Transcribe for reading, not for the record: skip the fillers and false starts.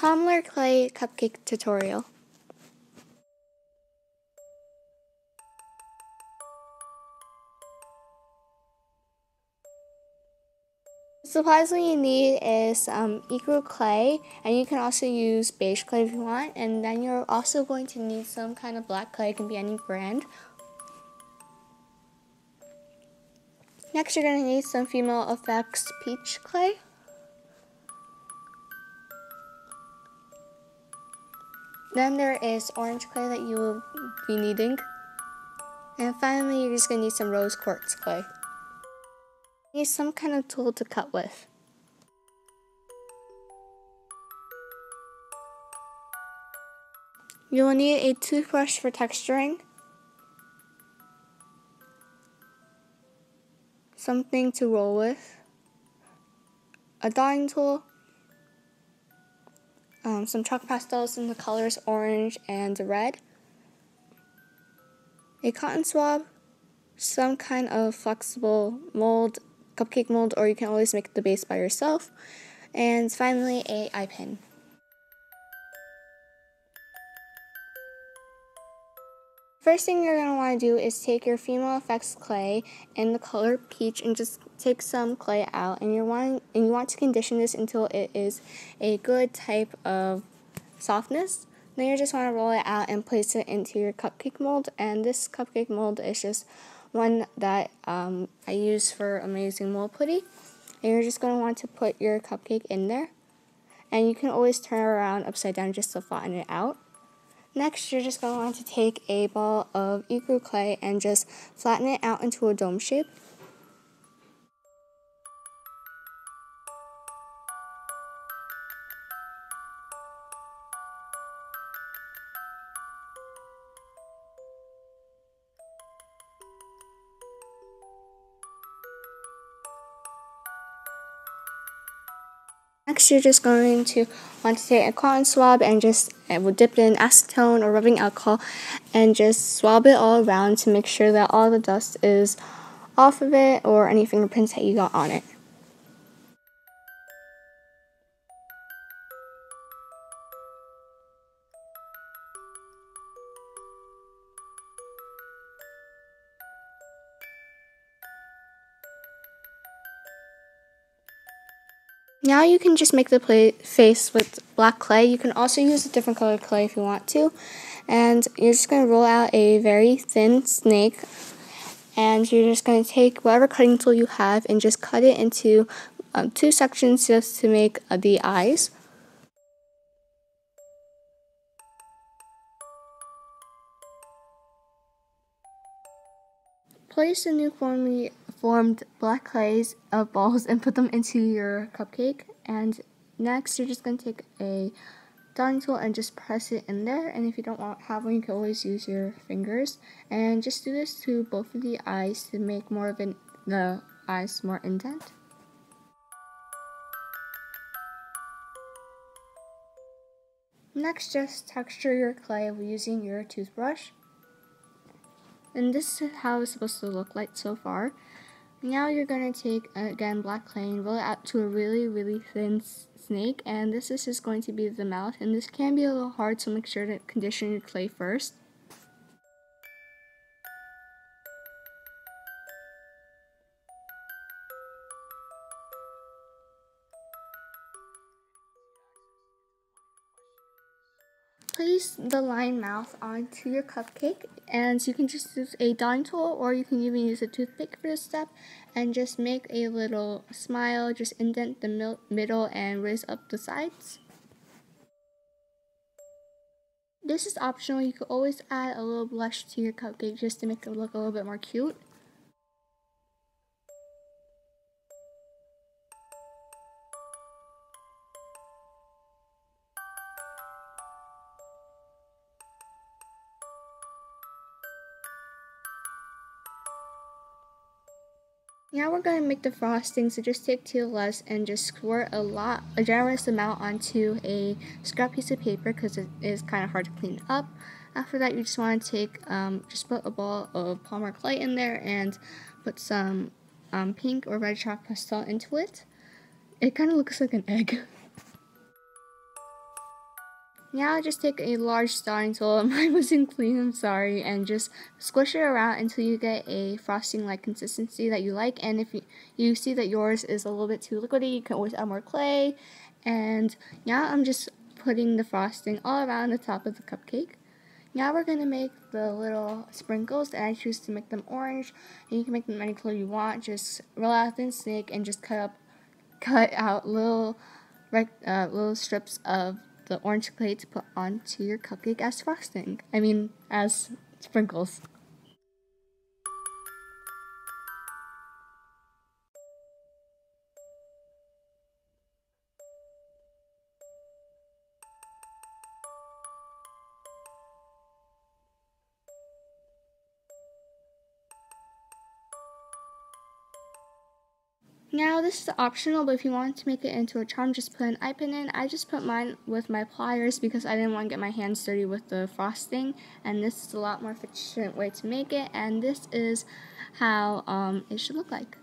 Polymer clay cupcake tutorial. The supplies that you need is eco clay, and you can also use beige clay if you want, and then you're also going to need some kind of black clay. It can be any brand. Next, you're going to need some Female Effects peach clay. Then there is orange clay that you will be needing. And finally, you're just going to need some rose quartz clay. You need some kind of tool to cut with. You will need a toothbrush for texturing, something to roll with, a dotting tool, some chalk pastels in the colors orange and red, a cotton swab, some kind of flexible mold, cupcake mold, or you can always make the base by yourself, and finally a eye pin. First thing you're going to want to do is take your Female Effects clay in the color peach and just take some clay out, and you want to condition this until it is a good type of softness. Then you just want to roll it out and place it into your cupcake mold, and this cupcake mold is just one that I use for Amazing Mold Putty. And you're just going to want to put your cupcake in there, and you can always turn it around upside down just to flatten it out. Next, you're just going to want to take a ball of eco clay and just flatten it out into a dome shape. Next, you're just going to want to take a cotton swab and just dip it in acetone or rubbing alcohol and just swab it all around to make sure that all the dust is off of it or any fingerprints that you got on it. Now you can just make the face with black clay. You can also use a different color clay if you want to. And you're just going to roll out a very thin snake. And you're just going to take whatever cutting tool you have and just cut it into 2 sections just to make the eyes. Place the new formed black clays of balls and put them into your cupcake. And next, you're just going to take a dotting tool and just press it in there. And if you don't have one, you can always use your fingers. And just do this to both of the eyes to make more of the eyes more indent. Next, just texture your clay using your toothbrush. And this is how it's supposed to look like so far. Now you're going to take, again, black clay and roll it out to a really, really thin snake. And this is just going to be the mouth. And this can be a little hard, so make sure to condition your clay first. Place the line mouth onto your cupcake, and you can just use a dotting tool or you can even use a toothpick for this step and just make a little smile, just indent the middle and raise up the sides. This is optional. You could always add a little blush to your cupcake just to make it look a little bit more cute. Now we're going to make the frosting, so just take TLS and just squirt a generous amount onto a scrap piece of paper because it is kind of hard to clean up. After that, you just want to take, just put a ball of Polymer clay in there and put some pink or red chalk pastel into it. It kind of looks like an egg. Now just take a large styling tool, mine wasn't clean, I'm sorry, and just squish it around until you get a frosting-like consistency that you like. And if you see that yours is a little bit too liquidy, you can always add more clay. And now I'm just putting the frosting all around the top of the cupcake. Now we're going to make the little sprinkles, and I choose to make them orange. And you can make them any color you want. Just roll out a thin snake and just cut out little strips of the orange clay to put onto your cupcake as frosting. As sprinkles. Now this is optional, but if you want to make it into a charm, just put an eye pin in. I just put mine with my pliers because I didn't want to get my hands dirty with the frosting, and this is a lot more efficient way to make it, and this is how it should look like.